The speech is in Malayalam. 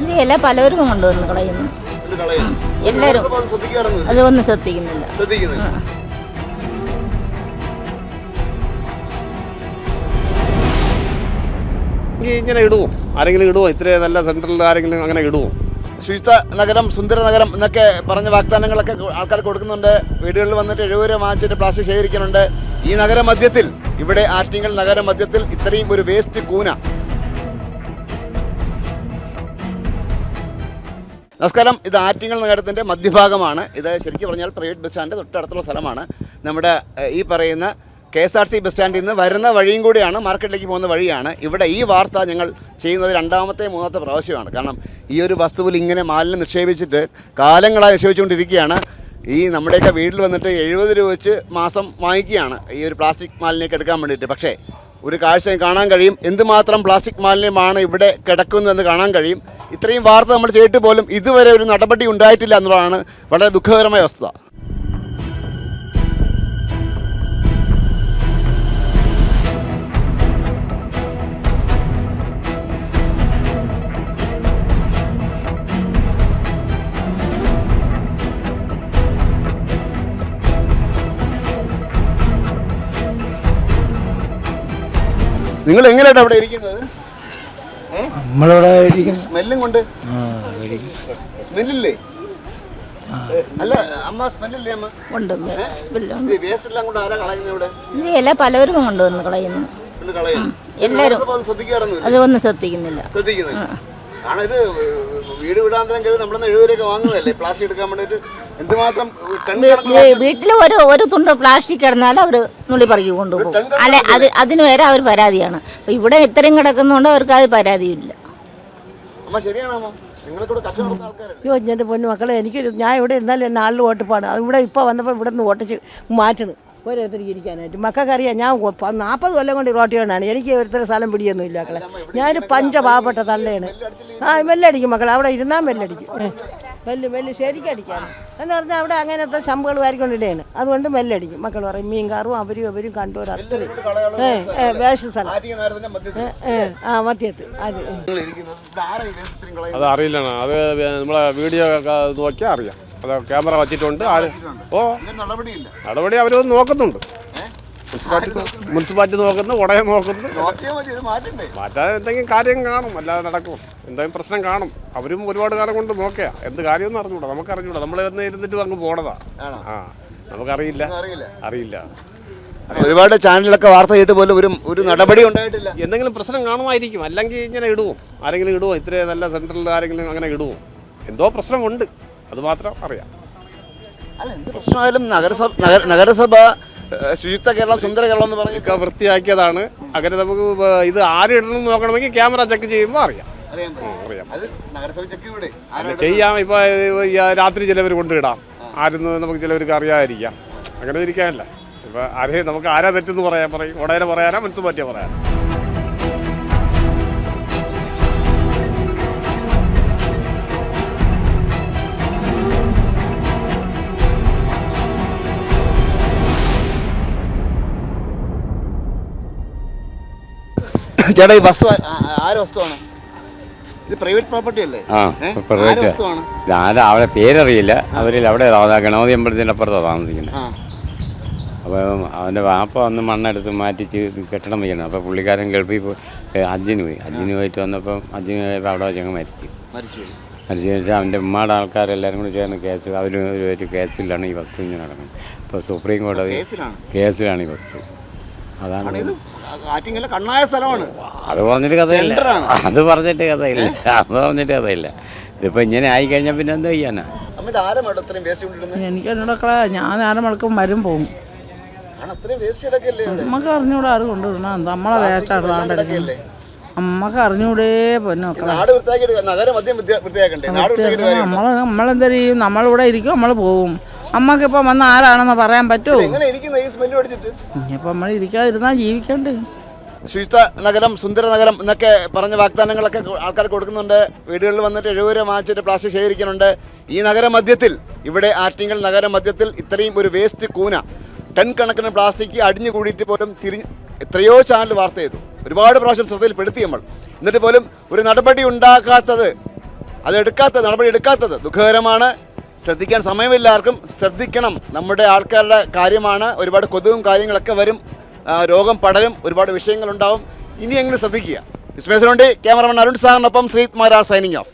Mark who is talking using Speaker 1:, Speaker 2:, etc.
Speaker 1: ഈ ഇല പലരും കൊണ്ടുവന്ന് കളയുന്നു. എല്ലാവരും അതൊന്നും ശ്രദ്ധിക്കുന്നില്ല.
Speaker 2: ഇങ്ങനെ ഇടുവോ? ആരെങ്കിലും ഇടുവോ? ഇത്രയും നല്ല സെൻട്രലിൽ ആരെങ്കിലും അങ്ങനെ ഇടുവോ?
Speaker 3: ശുചിത്വ നഗരം, സുന്ദര നഗരം എന്നൊക്കെ പറഞ്ഞ വാഗ്ദാനങ്ങളൊക്കെ ആൾക്കാർ കൊടുക്കുന്നുണ്ട്. വീടുകളിൽ വന്നിട്ട് 70 രൂപ വാങ്ങിച്ചിട്ട് പ്ലാസ്റ്റിക് ശേഖരിക്കുന്നുണ്ട്. ഈ നഗരമധ്യത്തിൽ, ഇവിടെ ആറ്റിങ്ങൽ നഗരമധ്യത്തിൽ ഇത്രയും ഒരു വേസ്റ്റ് കൂന. നമസ്കാരം, ഇത് ആറ്റിങ്ങൽ നഗരത്തിൻ്റെ മധ്യഭാഗമാണ്. ഇത് ശരിക്കും പറഞ്ഞാൽ പ്രൈവറ്റ് ബസ് സ്റ്റാൻഡ് തൊട്ടടുത്തുള്ള സ്ഥലമാണ്. നമ്മുടെ ഈ പറയുന്ന KSRTC ബസ് സ്റ്റാൻഡിൽ നിന്ന് വരുന്ന വഴിയും കൂടിയാണ്, മാർക്കറ്റിലേക്ക് പോകുന്ന വഴിയാണ്. ഇവിടെ ഈ വാർത്ത ഞങ്ങൾ ചെയ്യുന്നത് 2ാമത്തെ 3ാമത്തെ പ്രാവശ്യമാണ്. കാരണം ഈ ഒരു വസ്തുവിൽ ഇങ്ങനെ മാലിന്യം നിക്ഷേപിച്ചിട്ട് കാലങ്ങളായി നിക്ഷേപിച്ചുകൊണ്ടിരിക്കുകയാണ്. ഈ നമ്മുടെയൊക്കെ വീട്ടിൽ വന്നിട്ട് 70 രൂപ വെച്ച് മാസം വാങ്ങിക്കുകയാണ് ഈ ഒരു പ്ലാസ്റ്റിക് മാലിന്യമൊക്കെ എടുക്കാൻ വേണ്ടിയിട്ട്. പക്ഷേ ഒരു കാഴ്ച കാണാൻ കഴിയും, എന്തുമാത്രം പ്ലാസ്റ്റിക് മാലിന്യമാണ് ഇവിടെ കിടക്കുന്നതെന്ന് കാണാൻ കഴിയും. ഇത്രയും വാർത്ത നമ്മൾ ചെയ്തിട്ട് പോലും ഇതുവരെ ഒരു നടപടി ഉണ്ടായിട്ടില്ല എന്നുള്ളതാണ് വളരെ ദുഃഖകരമായ വസ്തുത. നിങ്ങൾ എങ്ങനെയാണ് അവിടെ ഇരിക്കുന്നത്? സ്മെല്ലും കൊണ്ട് സ്മെല്ലില്ലേ? അല്ല അമ്മ, സ്മെല്ലില്ലേ അമ്മ? വേസ്റ്റ് എല്ലാം കൊണ്ട് ആരാ കളയുന്നത് ഇവിടെ?
Speaker 1: ഇല പലരും കൊണ്ടുവന്ന് കളയുന്നു. എല്ലാവരും അതൊന്നും ശ്രദ്ധിക്കുന്നില്ല.
Speaker 3: കാരണം ഇത് വീട് വിടാന്തരം കഴിവ് നമ്മളൊന്ന് 70 രൂപ വാങ്ങുന്നതല്ലേ പ്ലാസ്റ്റിക് എടുക്കാൻ വേണ്ടിയിട്ട്. എന്തുമാത്രം
Speaker 1: വീട്ടിൽ ഒരു തുണ്ട് പ്ലാസ്റ്റിക് കിടന്നാലും അവർ നുള്ളി പറക്കി കൊണ്ടുപോകും. അല്ലെ അതിന് വരെ അവർ പരാതിയാണ്. അപ്പൊ ഇവിടെ ഇത്രയും കിടക്കുന്നതുകൊണ്ട് അവർക്ക് അത് പരാതിയില്ല.
Speaker 4: അയ്യോ, എൻ്റെ പൊന്നു മക്കളെ, ഞാൻ ഇവിടെ ഇരുന്നാലും എന്നെ ആളിൽ വോട്ടിപ്പാണ്. അത് ഇവിടെ ഇപ്പോൾ വന്നപ്പോൾ ഇവിടെ നിന്ന് വോട്ടിച്ച് മാറ്റണം ഓരോരുത്തർക്ക് ഇരിക്കാനായിട്ട്. മക്കൾക്കറിയാം, ഞാൻ 40 കൊല്ലം കൊണ്ട് റോട്ടിയോണ്ടാണ്. എനിക്ക് ഒരുത്തര സ്ഥലം പിടിയൊന്നുമില്ല മക്കളെ. ഞാനൊരു പഞ്ചപാവപ്പെട്ട തള്ളയാണ്. മെല്ലടിക്കും മക്കളെ, അവിടെ ഇരുന്നാൽ മെല്ലടിക്കും. മെല്ല് ശരിക്കും അടിക്കാണ് എന്ന് പറഞ്ഞാൽ അവിടെ അങ്ങനത്തെ ശമ്പുകൾ വാരിക്കൊണ്ടിടയാണ്. അതുകൊണ്ട് മെല്ലടിക്കും. മക്കൾ പറയും മീൻകാറും അവരും കണ്ടോരും അത്രയും വേസ്റ്റ് സ്ഥലം മധ്യത്ത്.
Speaker 2: അത് അറിയില്ല, അത് നമ്മളെ വീഡിയോ നോക്കിയാൽ അറിയാം. അത് ക്യാമറ വച്ചിട്ടുണ്ട്. നടപടി അവരൊന്ന് നോക്കുന്നുണ്ട്. മുനിസിപ്പാലിറ്റി നോക്കുന്നു, ഉടനെ നോക്കുന്നു. മാറ്റാൻ എന്തെങ്കിലും കാര്യം കാണും, അല്ലാതെ നടക്കും. എന്തെങ്കിലും പ്രശ്നം കാണും. അവരും ഒരുപാട് കാലം കൊണ്ട് നോക്കിയാ എന്ത് കാര്യമൊന്നും അറിഞ്ഞൂടാ. നമുക്കറിഞ്ഞൂടാ. നമ്മൾ എന്ന് ഇരുന്നിട്ട് അങ്ങ് പോണതാ. നമുക്കറിയില്ല.
Speaker 3: ഒരുപാട് ചാനലിലൊക്കെ വാർത്ത കേട്ട് പോലും ഒരു നടപടി ഉണ്ടായിട്ടില്ല.
Speaker 2: എന്തെങ്കിലും പ്രശ്നം കാണുമായിരിക്കും. അല്ലെങ്കിൽ ഇങ്ങനെ ഇടുവോ? ആരെങ്കിലും ഇടുവോ? ഇത്രയും നല്ല സെൻട്രലിൽ ആരെങ്കിലും അങ്ങനെ ഇടുവോ? എന്തോ പ്രശ്നമുണ്ട്, അത് മാത്രം അറിയാം.
Speaker 3: അല്ല, എന്ത് പ്രശ്നമായാലും നഗരസഭ ശുചിത്വ കേരളം, സുന്ദര കേരളം എന്ന് പറഞ്ഞൊക്കെ
Speaker 2: വൃത്തിയാക്കിയതാണ്. അങ്ങനെ നമുക്ക് ഇത് ആരിടണം നോക്കണമെങ്കിൽ ക്യാമറ ചെക്ക് ചെയ്യുമ്പോൾ അറിയാം. ചെയ്യാം. ഇപ്പൊ രാത്രി ചിലവർ കൊണ്ടിടാം. ആരെന്ന് നമുക്ക് ചിലവർക്ക് അറിയാതിരിക്കാം. അങ്ങനെ ഇരിക്കാനല്ല. ഇപ്പൊ നമുക്ക് ആരാ തെറ്റെന്ന് പറയും. ഉടനെ പറയാനാ, മുനിസിപ്പാലിറ്റിയാ പറയാനാ.
Speaker 3: ചേട്ടാ, ഈ വസ്തു ആര് വസ്തുവാണ്? ഇത് പ്രൈവറ്റ് പ്രോപ്പർട്ടി അല്ലേ?
Speaker 5: ഞാൻ അവിടെ പേരറിയില്ല. അവിടെ ഗണപതി അമ്പലത്തിൻ്റെ അപ്പുറത്താണ് താമസിക്കുന്നത്. അപ്പം അവൻ്റെ വാപ്പ വന്ന് മണ്ണെടുത്ത് മാറ്റിച്ച് കെട്ടിടം വയ്ക്കണം. അപ്പോൾ പുള്ളിക്കാരൻ ഗൾഫിൽ പോയി ഹജ്ജിന് പോയിട്ട് വന്നപ്പം ഹജ്ജിന് പോയപ്പോൾ അവിടെ വെച്ചങ്ങ് മരിച്ചു വെച്ചാൽ അവൻ്റെ ഉമ്മയുടെ ആൾക്കാരെല്ലാവരും കൂടി ചേർന്ന് അവരുമായിട്ട് കേസിലാണ് ഈ വസ്തു ഇങ്ങനെ നടക്കുന്നത്. ഇപ്പോൾ സുപ്രീം കോടതി കേസിലാണ് ഈ വസ്തു. അതാണ് അത് പറഞ്ഞിട്ട് കഥയില്ല. ഇതിപ്പോൾ ഇങ്ങനെ ആയിക്കഴിഞ്ഞാൽ പിന്നെ എന്താ ചെയ്യാനാ?
Speaker 4: എനിക്ക് ഞാൻ ആരെ മടക്കം വരും പോകും. നമുക്ക് അറിഞ്ഞൂടെ ആര് കൊണ്ടുവിടണം. നമ്മളെ വേസ്റ്റാണ് നമ്മക്ക് അറിഞ്ഞൂടേ പൊന്നു മക്കളെ. നമ്മളെന്താ ചെയ്യും? നമ്മളിവിടെ ഇരിക്കും, നമ്മൾ പോവും. നമ്മക്കിപ്പം വന്ന് ആരാണെന്ന് പറയാൻ പറ്റുമോ? ഇനിയിപ്പോൾ നമ്മൾ ഇരിക്കാതിരുന്നാൽ ജീവിക്കണ്ടേ?
Speaker 3: ശുചിത്വ നഗരം, സുന്ദര നഗരം എന്നൊക്കെ പറഞ്ഞ വാഗ്ദാനങ്ങളൊക്കെ ആൾക്കാർ കൊടുക്കുന്നുണ്ട്. വീടുകളിൽ വന്നിട്ട് 70 രൂപ വാങ്ങിച്ചിട്ട് പ്ലാസ്റ്റിക് ശേഖരിക്കുന്നുണ്ട്. ഈ നഗരമധ്യത്തിൽ, ഇവിടെ ആറ്റിങ്ങൽ നഗരമധ്യത്തിൽ ഇത്രയും ഒരു വേസ്റ്റ് കൂന, ടൺ കണക്കിന് പ്ലാസ്റ്റിക് അടിഞ്ഞു കൂടിയിട്ട് പോലും എത്രയോ ചാനൽ വാർത്ത ചെയ്തു. ഒരുപാട് പ്രാവശ്യം ശ്രദ്ധയിൽപ്പെടുത്തി നമ്മൾ. എന്നിട്ട് പോലും ഒരു നടപടി ഉണ്ടാക്കാത്തത് നടപടി എടുക്കാത്തത് ദുഃഖകരമാണ്. ശ്രദ്ധിക്കാൻ സമയമില്ല ആർക്കും. ശ്രദ്ധിക്കണം, നമ്മുടെ ആൾക്കാരുടെ കാര്യമാണ്. ഒരുപാട് കൊതുകും കാര്യങ്ങളൊക്കെ വരും, രോഗം പടരും, ഒരുപാട് വിഷയങ്ങളുണ്ടാവും. ഇനിയെങ്കിലും ശ്രദ്ധിക്കുക. വിസ്മയസിനുവേണ്ടി ക്യാമറമാൻ അരുൺ സാറിനൊപ്പം ശ്രീത് മാരാർ സൈനിങ് ഓഫ്.